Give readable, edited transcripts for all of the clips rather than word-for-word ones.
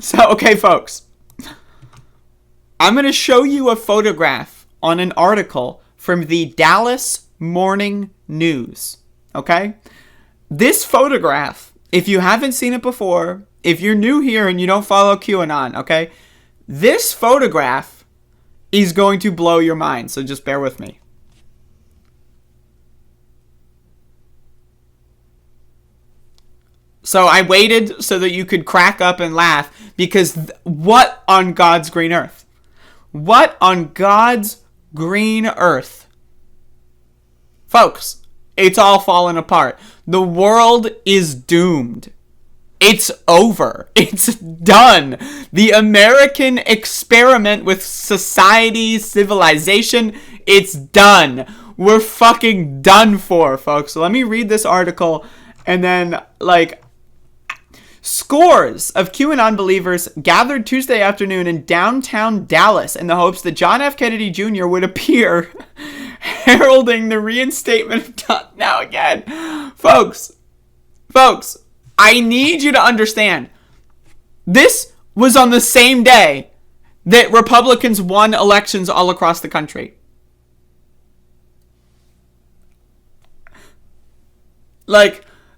So, okay, folks. I'm going to show you a photograph on an article from the Dallas Morning News. Okay? This photograph, if you haven't seen it before, if you're new here and you don't follow QAnon, okay? This photograph is going to blow your mind, so just bear with me. So I waited so that you could crack up and laugh, because what on God's green earth? What on God's green earth? Folks, it's all fallen apart. The world is doomed. It's over. It's done. The American experiment with society, civilization, it's done. We're fucking done for, folks. So let me read this article, and then, scores of QAnon believers gathered Tuesday afternoon in downtown Dallas in the hopes that John F. Kennedy Jr. would appear, heralding the reinstatement of John. Now again, folks, I need you to understand, this was on the same day that Republicans won elections all across the country.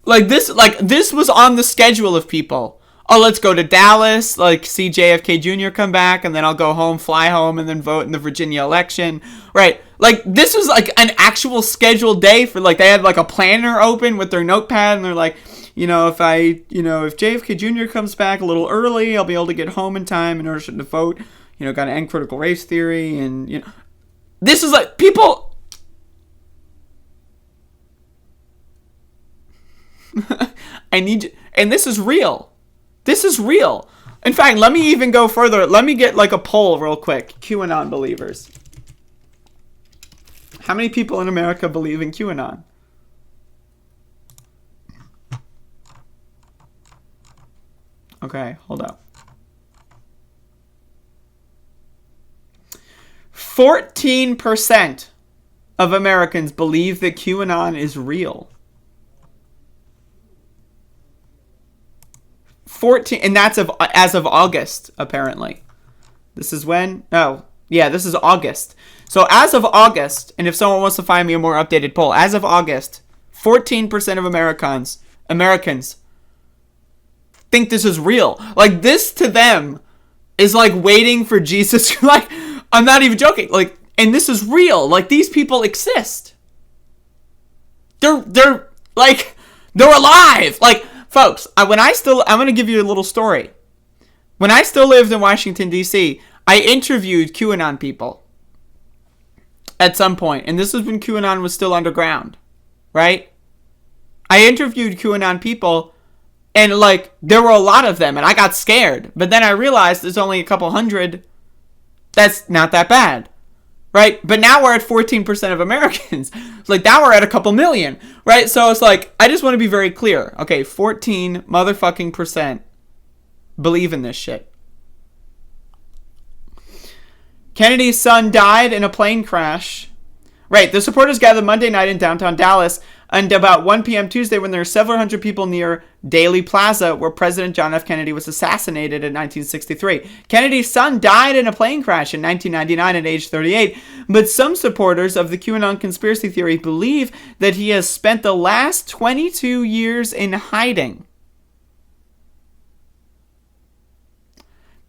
This was on the schedule of people. Oh, let's go to Dallas, see JFK Jr. come back, and then I'll go home, fly home, and then vote in the Virginia election. Right? This was an actual scheduled day for, they had a planner open with their notepad, and they're like, if JFK Jr. comes back a little early, I'll be able to get home in time in order to vote. Got to end critical race theory, and, this is people... I need you, and this is real. This is real. In fact, let me even go further. Let me get a poll real quick. QAnon believers. How many people in America believe in QAnon? Okay, hold up. 14% of Americans believe that QAnon is real. 14, and that's as of August, apparently. This is when? Oh, yeah, this is August. So as of August, and if someone wants to find me a more updated poll, as of August, 14% of Americans think this is real. This to them is waiting for Jesus. I'm not even joking. And this is real. These people exist. They're alive. Folks, I'm going to give you a little story. When I still lived in Washington, D.C., I interviewed QAnon people at some point, and this was when QAnon was still underground, right? I interviewed QAnon people, and, there were a lot of them, and I got scared. But then I realized there's only a couple hundred. That's not that bad. Right? But now we're at 14% of Americans. Now we're at a couple million. Right? So it's I just want to be very clear. Okay, 14 motherfucking percent believe in this shit. Kennedy's son died in a plane crash. Right, the supporters gathered Monday night in downtown Dallas and about 1 p.m. Tuesday when there were several hundred people near Daley Plaza where President John F. Kennedy was assassinated in 1963. Kennedy's son died in a plane crash in 1999 at age 38, but some supporters of the QAnon conspiracy theory believe that he has spent the last 22 years in hiding.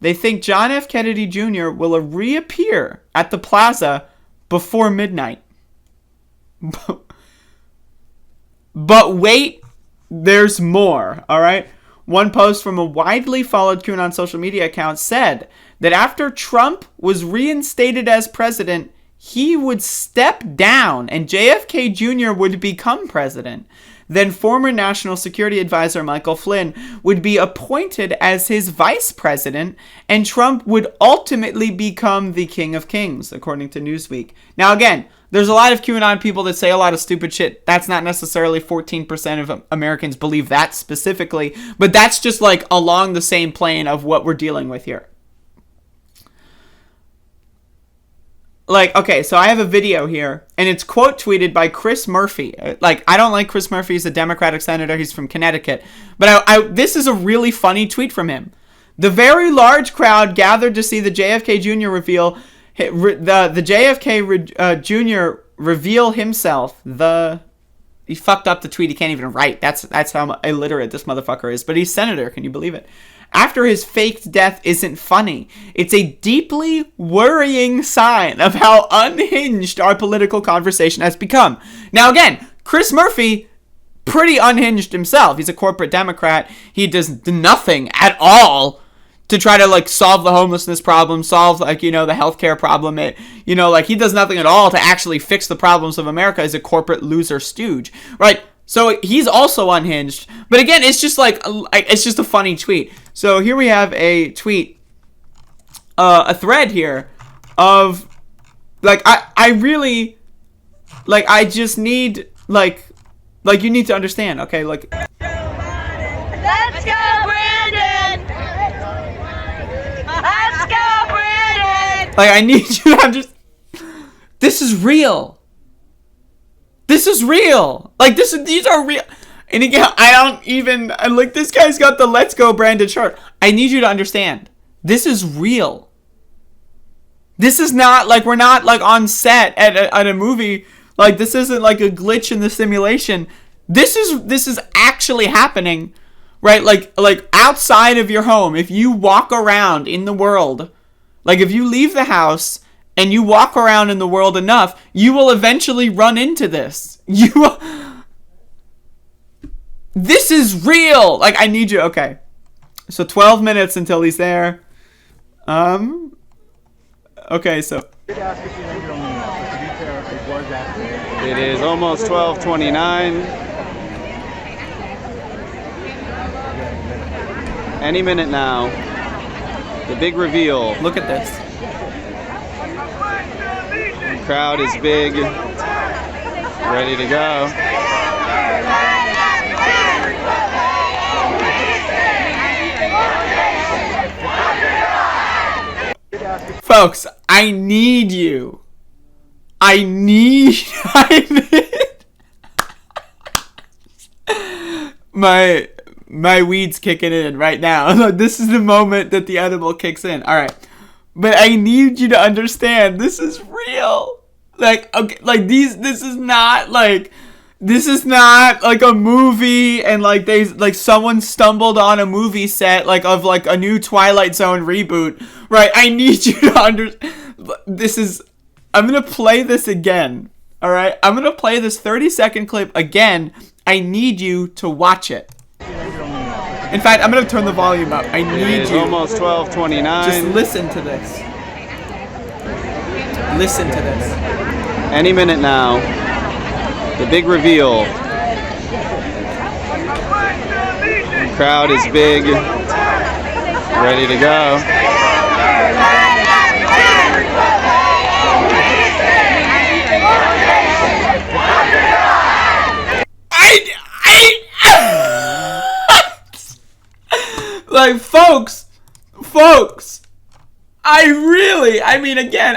They think John F. Kennedy Jr. will reappear at the plaza before midnight. But wait, there's more, all right? One post from a widely followed QAnon social media account said that after Trump was reinstated as president, he would step down and JFK Jr. would become president. Then former National Security Advisor Michael Flynn would be appointed as his vice president, and Trump would ultimately become the King of Kings, according to Newsweek. Now, again, there's a lot of QAnon people that say a lot of stupid shit. That's not necessarily 14% of Americans believe that specifically, but that's just along the same plane of what we're dealing with here. Okay, so I have a video here, and it's quote tweeted by Chris Murphy. I don't like Chris Murphy. He's a Democratic senator. He's from Connecticut. But this is a really funny tweet from him. The very large crowd gathered to see the JFK Jr. reveal the JFK Jr. reveal himself. He fucked up the tweet. He can't even write. That's how illiterate this motherfucker is. But he's senator. Can you believe it? After his faked death isn't funny. It's a deeply worrying sign of how unhinged our political conversation has become. Now again, Chris Murphy, pretty unhinged himself. He's a corporate Democrat. He does nothing at all to try to, like, solve the homelessness problem, solve, like, the healthcare problem. He does nothing at all to actually fix the problems of America as a corporate loser stooge, right? So he's also unhinged. But again, it's just it's just a funny tweet. So here we have a tweet, a thread here of, like, I really, like, I just need, like, you need to understand, okay? Like, let's go, Brandon! Let's go, Brandon! Like, I need you to understand. This is real. This is real. Like, these are real. And again, like, this guy's got the Let's Go Brandon shirt. I need you to understand. This is real. This is not, like, we're not, like, on set at a movie. Like, this isn't, like, a glitch in the simulation. This is actually happening, right? Like, outside of your home, if you walk around in the world, like, if you leave the house and you walk around in the world enough, you will eventually run into this. This is real. Like, I need you. Okay. So 12 minutes until he's there. Okay, so. It is almost 12:29. Any minute now. The big reveal. Look at this. The crowd is big. Ready to go. Folks, I need you. I need my weed's kicking in right now. This is the moment that the edible kicks in. All right. But I need you to understand, this is real. Like, okay, like this is not like a movie and like someone stumbled on a movie set like of like a new Twilight Zone reboot, right? I need you to understand. I'm going to play this again. All right? I'm going to play this 30-second clip again. I need you to watch it. In fact, I'm going to turn the volume up. I need you. Almost 12:29. Just listen to this. Listen to this. Any minute now. The big reveal. The crowd is big. Ready to go. Like, folks, I mean, again,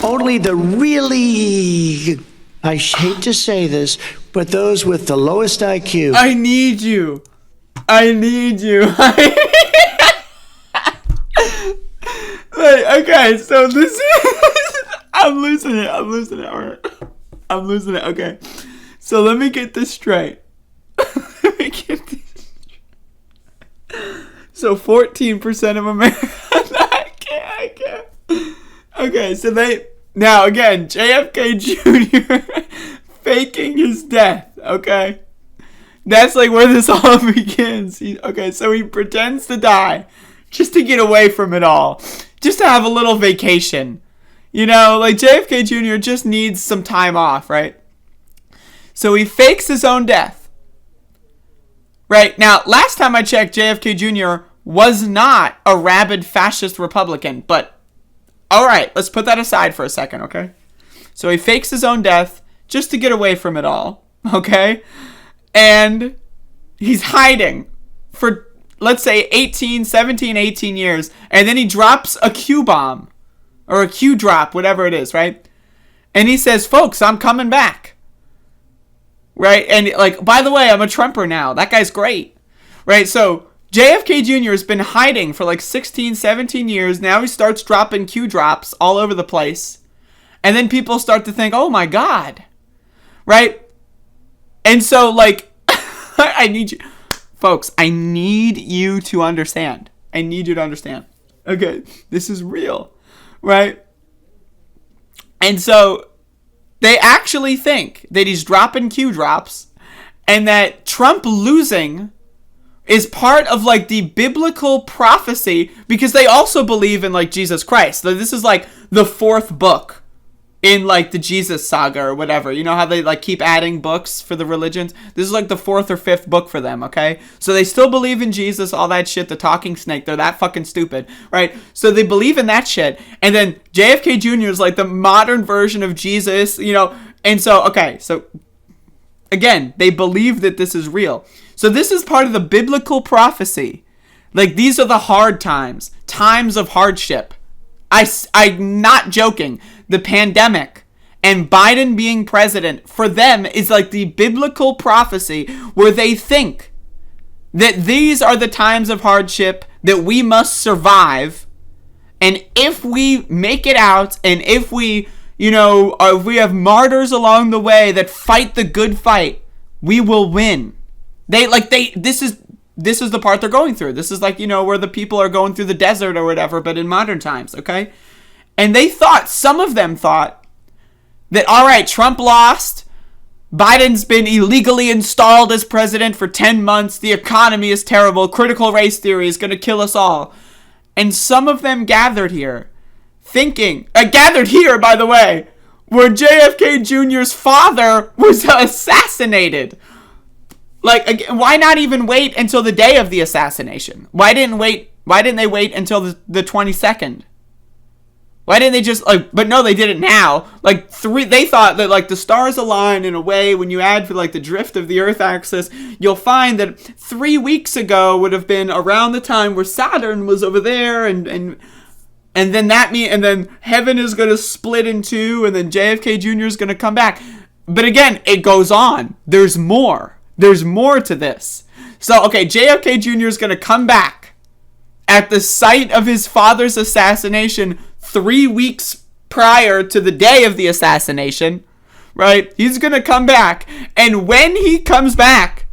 only the really, I hate to say this, but those with the lowest IQ. I need you. Like, okay, so this is, I'm losing it, all right. I'm losing it, okay. So let me get this straight. So 14% of America. I can't. Okay, so now again, JFK Jr. faking his death, okay? That's like where this all begins. So he pretends to die just to get away from it all. Just to have a little vacation. Like JFK Jr. just needs some time off, right? So he fakes his own death. Right, now, last time I checked, JFK Jr. was not a rabid fascist Republican, but alright, let's put that aside for a second, okay? So he fakes his own death just to get away from it all, okay? And he's hiding for, let's say, 17, 18 years, and then he drops a Q bomb, or a Q drop, whatever it is, right? And he says, folks, I'm coming back. Right? And, like, by the way, I'm a Trumper now. That guy's great. Right? So, JFK Jr. has been hiding for like 16, 17 years. Now he starts dropping Q drops all over the place. And then people start to think, oh my God. Right? And so, like, I need you. Folks, I need you to understand. I need you to understand. Okay, this is real. Right? And so, they actually think that he's dropping Q drops and that Trump losing is part of, like, the biblical prophecy, because they also believe in, like, Jesus Christ. So this is, like, the fourth book in, like, the Jesus saga or whatever. You know how they, like, keep adding books for the religions? This is, like, the fourth or fifth book for them, okay? So they still believe in Jesus, all that shit, the talking snake. They're that fucking stupid, right? So they believe in that shit. And then JFK Jr. is, like, the modern version of Jesus, you know? And so, okay, so, again, they believe that this is real. So this is part of the biblical prophecy. Like, these are the hard times. Times of hardship. I'm not joking. The pandemic and Biden being president, for them, is like the biblical prophecy where they think that these are the times of hardship that we must survive. And if we make it out, and if we, you know, if we have martyrs along the way that fight the good fight, we will win. This is the part they're going through. This is like, you know, where the people are going through the desert or whatever, but in modern times, okay? And they thought, some of them thought, that, all right, Trump lost. Biden's been illegally installed as president for 10 months. The economy is terrible. Critical race theory is going to kill us all. And some of them gathered here, thinking, gathered here, by the way, where JFK Jr.'s father was assassinated. Like, why not even wait until the day of the assassination? Why didn't they wait until the 22nd? Why didn't they just, like, but no, they did it now. Like, they thought that, like, the stars align in a way when you add for, like, the drift of the Earth axis, you'll find that 3 weeks ago would have been around the time where Saturn was over there, and then and then heaven is going to split in two, and then JFK Jr. is going to come back. But again, it goes on. There's more. There's more to this. So, okay, JFK Jr. is going to come back at the site of his father's assassination 3 weeks prior to the day of the assassination, right? He's going to come back. And when he comes back,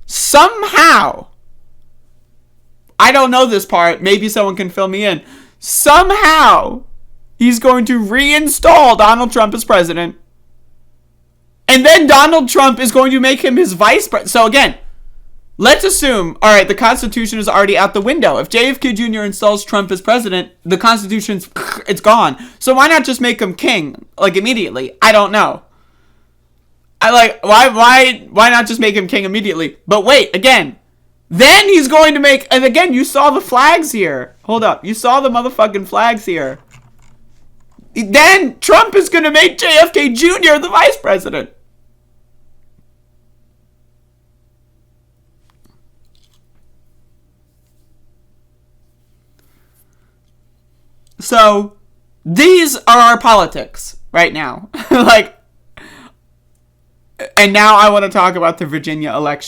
somehow, I don't know this part, maybe someone can fill me in, somehow he's going to reinstall Donald Trump as president. And then Donald Trump is going to make him his vice president. So again, let's assume, all right, the Constitution is already out the window. If JFK Jr. installs Trump as president, the Constitution's, it's gone. So why not just make him king, like, immediately? I don't know. Why not just make him king immediately? But wait, again, then he's going to make, and again, you saw the flags here. Hold up, you saw the motherfucking flags here. Then Trump is going to make JFK Jr. the vice president. So, these are our politics right now. Like, and now I want to talk about the Virginia election.